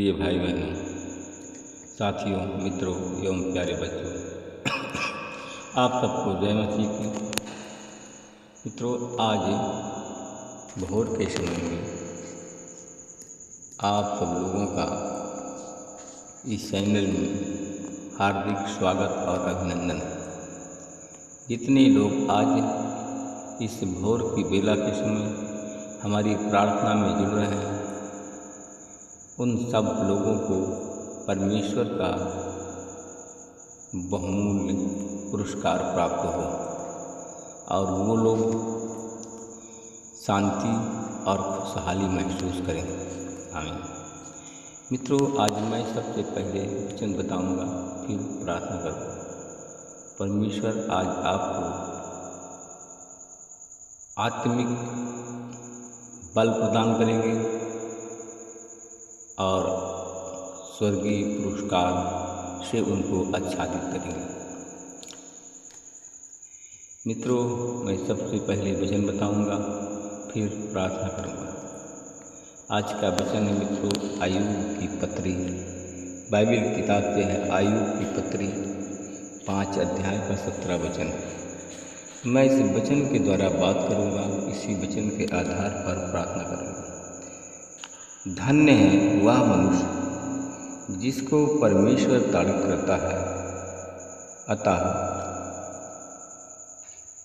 प्रिय भाई बहनों, साथियों, मित्रों एवं प्यारे बच्चों, आप सबको जय मसीह की। मित्रों, आज भोर के समय में आप सब लोगों का इस चैनल में हार्दिक स्वागत और अभिनंदन। जितने लोग आज इस भोर की बेला के समय हमारी प्रार्थना में जुड़ रहे हैं, उन सब लोगों को परमेश्वर का बहुमूल्य पुरस्कार प्राप्त हो और वो लोग शांति और खुशहाली महसूस करें। आमीन। मित्रों, आज मैं सबसे पहले वचन बताऊंगा, फिर प्रार्थना करूंगा। परमेश्वर आज आपको आत्मिक बल प्रदान करेंगे और स्वर्गीय पुरस्कार से उनको आच्छादित करेंगे। मित्रों, मैं सबसे पहले वचन बताऊंगा, फिर प्रार्थना करूंगा। आज का वचन है मित्रों, आयुब की पत्री। बाइबल किताब से है आयुब की पत्री 5 अध्याय का 17 वचन। मैं इस वचन के द्वारा बात करूंगा, इसी वचन के आधार पर प्रार्थना करूंगा। धन्य है वह मनुष्य जिसको परमेश्वर तारीफ करता है, अतः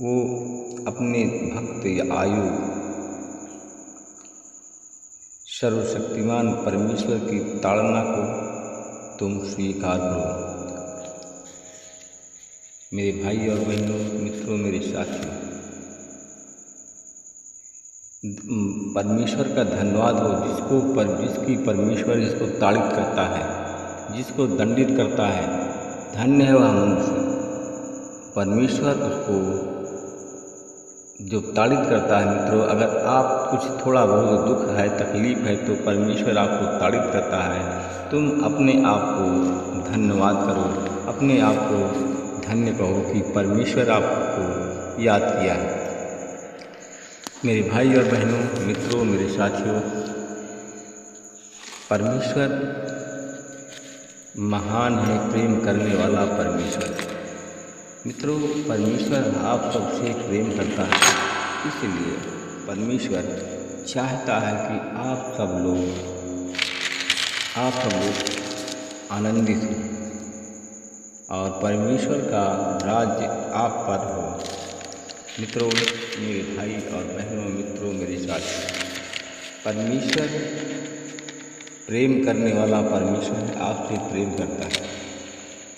वो अपने भक्त आयुब सर्वशक्तिमान परमेश्वर की ताड़ना को तुम स्वीकार करो। मेरे भाई और बहनों, मित्रों, मेरे साथियों, परमेश्वर का धन्यवाद हो जिसकी परमेश्वर जिसको ताड़ित करता है, जिसको दंडित करता है। धन्य है वह मनुष्य, परमेश्वर उसको जो ताड़ित करता है। मित्रों, अगर आप कुछ थोड़ा बहुत दुख है, तकलीफ है, तो परमेश्वर आपको ताड़ित करता है। तुम अपने आप को धन्यवाद करो, अपने आप को धन्य कहो कि परमेश्वर आपको याद किया है। मेरे भाई और बहनों, मित्रों, मेरे साथियों, परमेश्वर महान है, प्रेम करने वाला परमेश्वर। मित्रों, परमेश्वर आप सबसे प्रेम करता है, इसलिए परमेश्वर चाहता है कि आप सब लोग आनंदित हों और परमेश्वर का राज्य आप पर हो। मित्रों, मेरे भाई और बहनों, मित्रों, मेरे साथी, परमेश्वर प्रेम करने वाला परमेश्वर आपसे प्रेम करता है,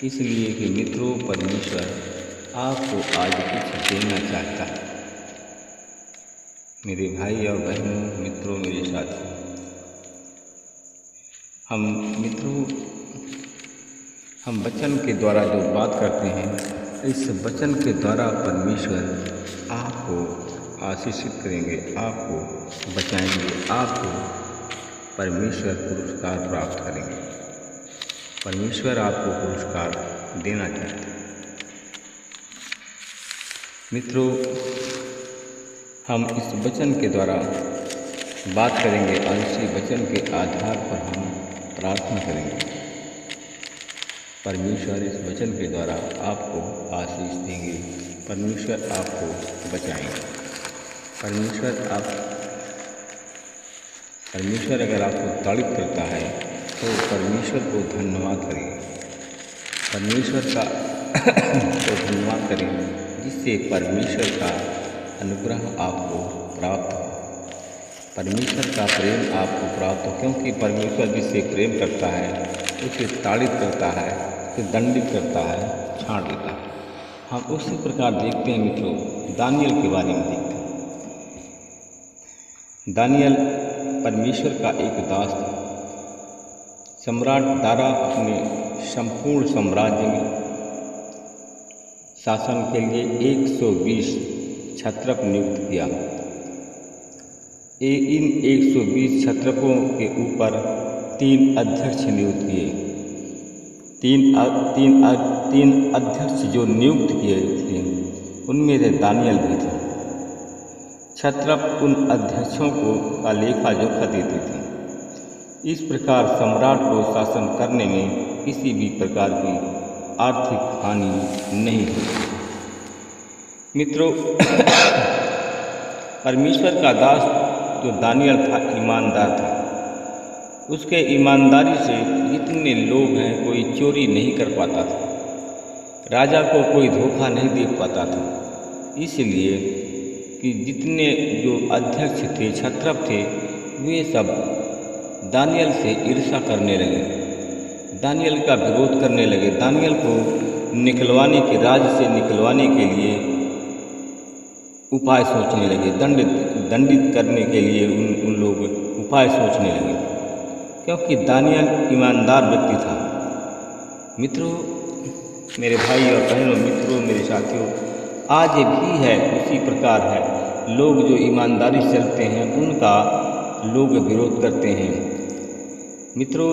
इसलिए कि मित्रों, परमेश्वर आपको आज कुछ देना चाहता है। मेरे भाई और बहनों, मित्रों, मेरे साथी, हम वचन के द्वारा जो बात करते हैं, इस वचन के द्वारा परमेश्वर आपको आशीषित करेंगे, आपको बचाएंगे, आपको परमेश्वर पुरस्कार प्राप्त करेंगे। परमेश्वर आपको पुरस्कार देना चाहते हैं। मित्रों, हम इस वचन के द्वारा बात करेंगे और इसी वचन के आधार पर हम प्रार्थना करेंगे। परमेश्वर इस वचन के द्वारा आपको आशीष देंगे, परमेश्वर आपको बचाएंगे। परमेश्वर अगर आपको ताड़ित करता है तो परमेश्वर को धन्यवाद करें, परमेश्वर का तो धन्यवाद करें, जिससे परमेश्वर का अनुग्रह आपको प्राप्त हो, परमेश्वर का प्रेम आपको प्राप्त हो। क्योंकि परमेश्वर जिससे प्रेम करता है उसे ताड़ित करता है, उसे दंडित करता है, छांट देता है। हम उसी प्रकार देखते हैं मित्रों, दानियल के बारे में देखते हैं। दानियल परमेश्वर का एक दास था। सम्राट दारा अपने संपूर्ण साम्राज्य में शासन के लिए 120 क्षत्रप नियुक्त किया। इन 120 क्षत्रपों के ऊपर 3 अध्यक्ष नियुक्त किए। तीन अध्यक्ष जो नियुक्त किए थे, उनमें से दानियल भी थे। क्षत्रप उन अध्यक्षों को का लेखा जोखा देते थे। इस प्रकार सम्राट को शासन करने में किसी भी प्रकार की आर्थिक हानि नहीं होती। मित्रों, परमेश्वर का दास जो दानियल था ईमानदार था। उसके ईमानदारी से जितने लोग हैं कोई चोरी नहीं कर पाता था, राजा को कोई धोखा नहीं दे पाता था। इसलिए कि जितने जो अध्यक्ष थे, क्षत्रप थे, वे सब दानियल से ईर्ष्या करने लगे, दानियल का विरोध करने लगे, दानियल को निकलवाने के राज्य से निकलवाने के लिए उपाय सोचने लगे, दंडित करने के लिए उन लोग उपाय सोचने लगे, क्योंकि दानियल ईमानदार व्यक्ति था। मित्रों, मेरे भाई और बहनों, मित्रों, मेरे साथियों, आज भी है उसी प्रकार है। लोग जो ईमानदारी से चलते हैं उनका लोग विरोध करते हैं। मित्रों,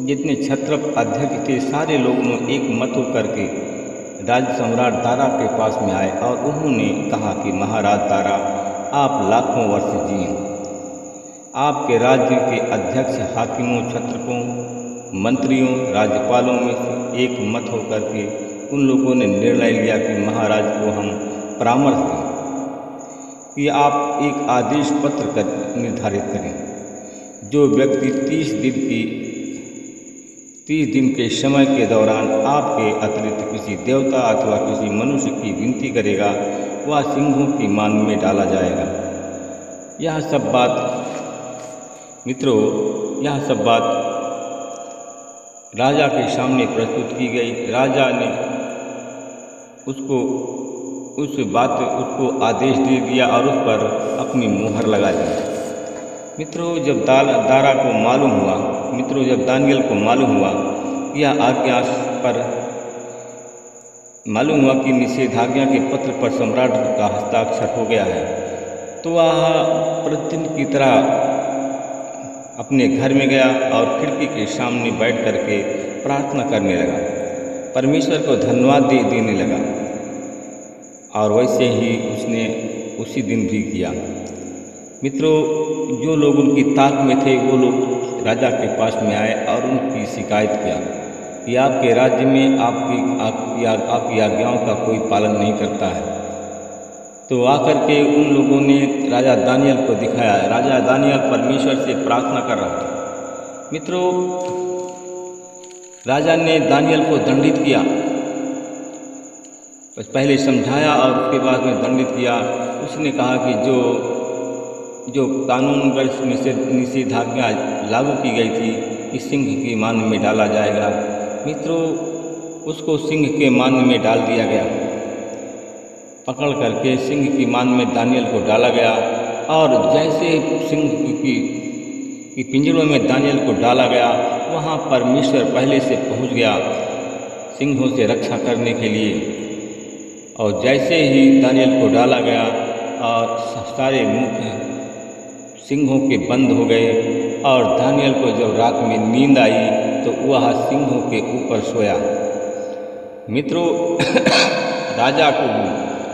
जितने क्षत्रप अध्यक्ष थे सारे लोगों ने एक मत होकर के राज सम्राट दारा के पास में आए और उन्होंने कहा कि महाराज दारा, आप लाखों वर्ष जिए। आपके राज्य के अध्यक्ष, हाकिमों, क्षत्रपों, मंत्रियों, राज्यपालों में से एक मत होकर के उन लोगों ने निर्णय लिया कि महाराज को हम परामर्श दें कि आप एक आदेश पत्र निर्धारित करें। जो व्यक्ति 30 दिन के समय के दौरान आपके अतिरिक्त किसी देवता अथवा किसी मनुष्य की विनती करेगा, वह सिंहों की मान में डाला जाएगा। यह सब बात मित्रों, यह सब बात राजा के सामने प्रस्तुत की गई। राजा ने उसको आदेश दे दिया और उस पर अपनी मुहर लगा दी। मित्रों, जब दारा को मालूम हुआ, मित्रों जब दानियल को मालूम हुआ यह आज्ञा पर मालूम हुआ कि निषेधाज्ञा के पत्र पर सम्राट का हस्ताक्षर हो गया है, तो वह प्रतिदिन की तरह अपने घर में गया और खिड़की के सामने बैठ करके प्रार्थना करने लगा, परमेश्वर को धन्यवाद देने लगा। और वैसे ही उसने उसी दिन भी किया। मित्रों, जो लोग उनकी ताक में थे वो लोग राजा के पास में आए और उनकी शिकायत किया कि आपके राज्य में आपकी आज्ञाओं का कोई पालन नहीं करता है। तो आकर के उन लोगों ने राजा दानियल को दिखाया। राजा दानियल परमेश्वर से प्रार्थना कर रहा था। मित्रों, राजा ने दानियल को दंडित किया, पहले समझाया और उसके बाद में दंडित किया। उसने कहा कि जो कानूनगत निषेधाज्ञा लागू की गई थी कि सिंह की मान में डाला जाएगा, मित्रों उसको सिंह के मान में डाल दिया गया। पकड़ करके सिंह की मान में दानियल को डाला गया और जैसे सिंह की पिंजरों में दानियल को डाला गया, वहाँ परमेश्वर पहले से पहुँच गया सिंहों से रक्षा करने के लिए। और जैसे ही दानियल को डाला गया और सारे मुख सिंहों के बंद हो गए और दानियल को जब रात में नींद आई तो वह सिंहों के ऊपर सोया। मित्रों, राजा को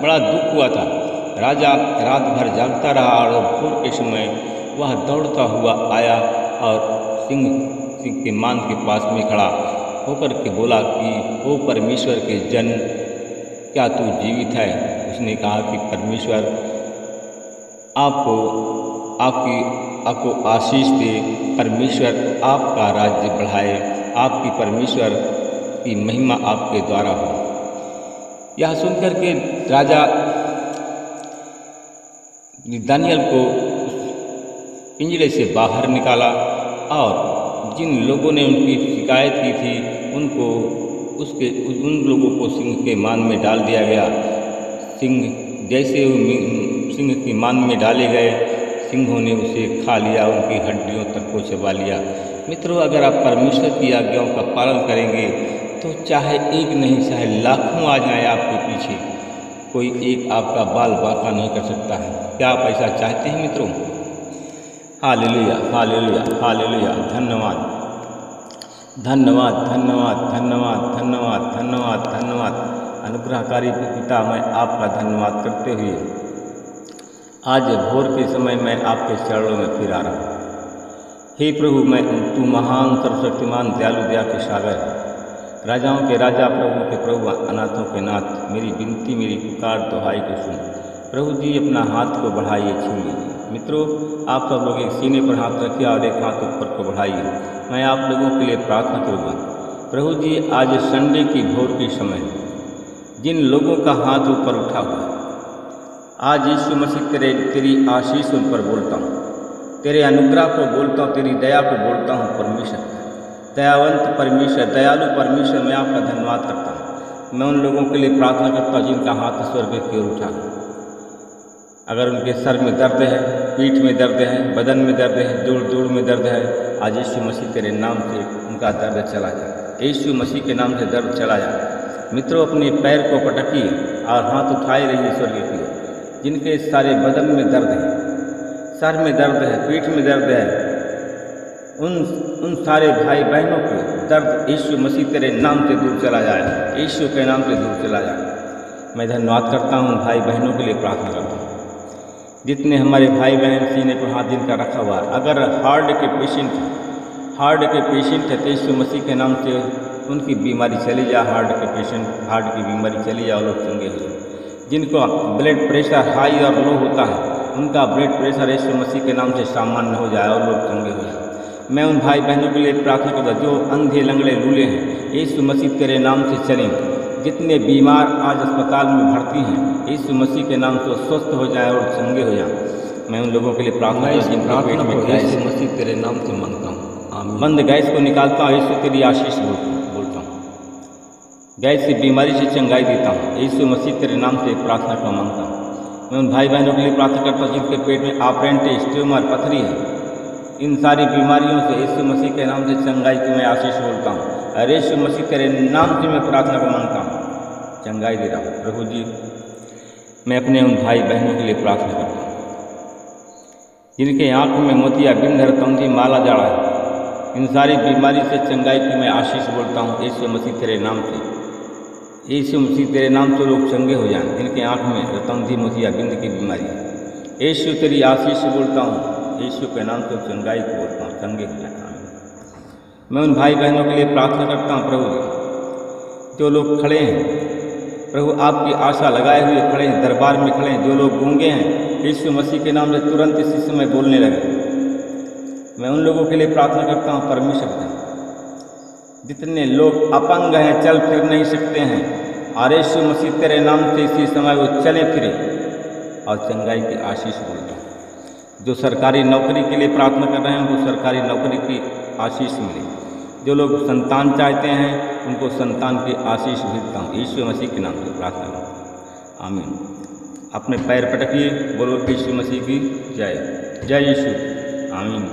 बड़ा दुख हुआ था। राजा रात भर जागता रहा और भोर के समय वह दौड़ता हुआ आया और सिंह के मान के पास में खड़ा होकर के बोला कि ओ परमेश्वर के जन, क्या तू जीवित है? उसने कहा कि परमेश्वर आपको आशीष दे, परमेश्वर आपका राज्य बढ़ाए, आपकी परमेश्वर की महिमा आपके द्वारा हो। यह सुनकर के राजा दानियल को पिंजरे से बाहर निकाला और जिन लोगों ने उनकी शिकायत की थी उन लोगों को सिंह के मान में डाल दिया गया। जैसे सिंह की मान में डाले गए, सिंहों ने उसे खा लिया, उनकी हड्डियों तक को चबा लिया। मित्रों, अगर आप परमेश्वर की आज्ञाओं का पालन करेंगे तो चाहे एक नहीं चाहे लाखों आ जाए आपके पीछे, कोई एक आपका बाल बांका नहीं कर सकता है। क्या आप ऐसा चाहते हैं मित्रों? Hallelujah, hallelujah, hallelujah. धन्यवाद, धन्यवाद, धन्यवाद, धन्यवाद, धन्यवाद, धन्यवाद, धन्यवाद। अनुग्रहकारी पिता, मैं आपका धन्यवाद करते हुए आज भोर के समय मैं आपके चरणों में फिर आ रहा हूँ। हे प्रभु, मैं तू महान सर्वशक्तिमान दयालु दया के सागर, राजाओं के राजा, प्रभु के प्रभु, अनाथों के नाथ, मेरी विनती मेरी पुकार दुहाई को सुन। प्रभु जी अपना हाथ को बढ़ाइए, छू लीजिए। मित्रों, आप सब लोग एक सीने पर हाथ रखिए और एक हाथ ऊपर को बढ़ाइए। मैं आप लोगों के लिए प्रार्थना करूँगा। प्रभु जी, आज संडे की भोर के समय जिन लोगों का हाथ ऊपर उठा हुआ, आज यीशु मसीह तेरी आशीष उन पर बोलता हूँ, तेरे अनुग्रह को बोलता हूँ, तेरी दया को बोलता हूँ। परमेश्वर, दयावंत परमेश्वर, दयालु परमेश्वर, मैं आपका धन्यवाद करता हूँ। मैं उन लोगों के लिए प्रार्थना करता हूँ जिनका हाथ स्वर्ग की ओर उठा। अगर उनके सर में दर्द है, पीठ में दर्द है, बदन में दर्द है, जोड़ जोड़ में दर्द है, आज यीशु मसीह तेरे नाम से उनका दर्द चला जाए। यीशु मसीह के नाम से दर्द चला जाए। मित्रों, अपने पैर को पटकिए और हाथ उठाए रहिए स्वर्ग की ओर। जिनके सारे बदन में दर्द है, सर में दर्द है, पीठ में दर्द है, उन सारे भाई बहनों को दर्द यीशु मसीह तेरे नाम से दूर चला जाए, यीशु के नाम से दूर चला जाए। मैं धन्यवाद करता हूँ, भाई बहनों के लिए प्रार्थना करता हूँ। जितने हमारे भाई बहन सीने पर हाथ जिनका रखा हुआ, अगर हार्ट के पेशेंट है तो यीशु मसीह के नाम से उनकी बीमारी चली जाए। हार्ट की बीमारी चली जाए और लोग चंगे हो जाए। जिनको ब्लड प्रेशर हाई और लो होता है, उनका ब्लड प्रेशर यीशु मसीह के नाम से सामान्य हो जाए और लोग चंगे हो जाए। मैं उन भाई बहनों के लिए प्रार्थना करता हूँ जो अंधे लंगड़े लूले हैं, यीशु मसीह तेरे नाम से चलें। जितने बीमार आज अस्पताल में भर्ती हैं, यीशु मसीह के नाम से स्वस्थ हो जाए और चंगे हो जाए। मैं उन लोगों के लिए प्रार्थना यीशु मसीह तेरे नाम से मांगता हूँ। बंद गैस को निकालता हूँ, यीशु तेरी आशीष बोलता हूँ। गैस की बीमारी से चंगाई देता हूँ, यीशु मसीह तेरे नाम से प्रार्थना को मांगता हूँ। मैं उन भाई बहनों के लिए प्रार्थना करता हूँ जिनके पेट में ऑपरेंटिस, ट्यूमर, पथरी है। इन सारी बीमारियों से यीशु मसीह के नाम से चंगाई की मैं आशीष बोलता हूँ। और यीशु मसीह तेरे नाम से मैं प्रार्थना को मांगता हूँ, चंगाई दे रहा हूँ। प्रभु जी, मैं अपने उन भाई बहनों के लिए प्रार्थना करता हूँ जिनके आँख में मोतिया बिंद, रतौंधी, माला जाड़ा है। इन सारी बीमारी से चंगाई की मैं आशीष बोलता हूँ यीशु मसीह तेरे नाम से। यीशु मसीह तेरे नाम से लोग चंगे हो जाएं जिनके आँख में रतौंधी, मोतिया बिंद की बीमारी है। यीशु तेरी आशीष बोलता हूँ, यीशु के नाम से चंगाई को बोलता हूँ, चंगे हो जाए। मैं उन भाई बहनों के लिए प्रार्थना करता हूँ प्रभु जी, जो लोग खड़े हैं प्रभु, आपकी आशा लगाए हुए खड़े हैं, दरबार में खड़े हैं। जो लोग गूंगे हैं, यीशु मसीह के नाम से तुरंत इसी समय बोलने लगे। मैं उन लोगों के लिए प्रार्थना करता हूँ परमेश्वर। जितने लोग अपंग हैं, चल फिर नहीं सकते हैं, और यीशु मसीह तेरे नाम से इसी समय वो चले फिरे और चंगाई की आशीष बोलता हूँ। जो सरकारी नौकरी के लिए प्रार्थना कर रहे हैं, उनको सरकारी नौकरी की आशीष मिले। जो लोग संतान चाहते हैं, उनको संतान की आशीष भेजता हूँ, यीशु मसीह के नाम से प्रार्थना करता हूँ। आमीन। अपने पैर पटकिए, बोलो यीशु मसीह की जय। जय यीशु। आमीन।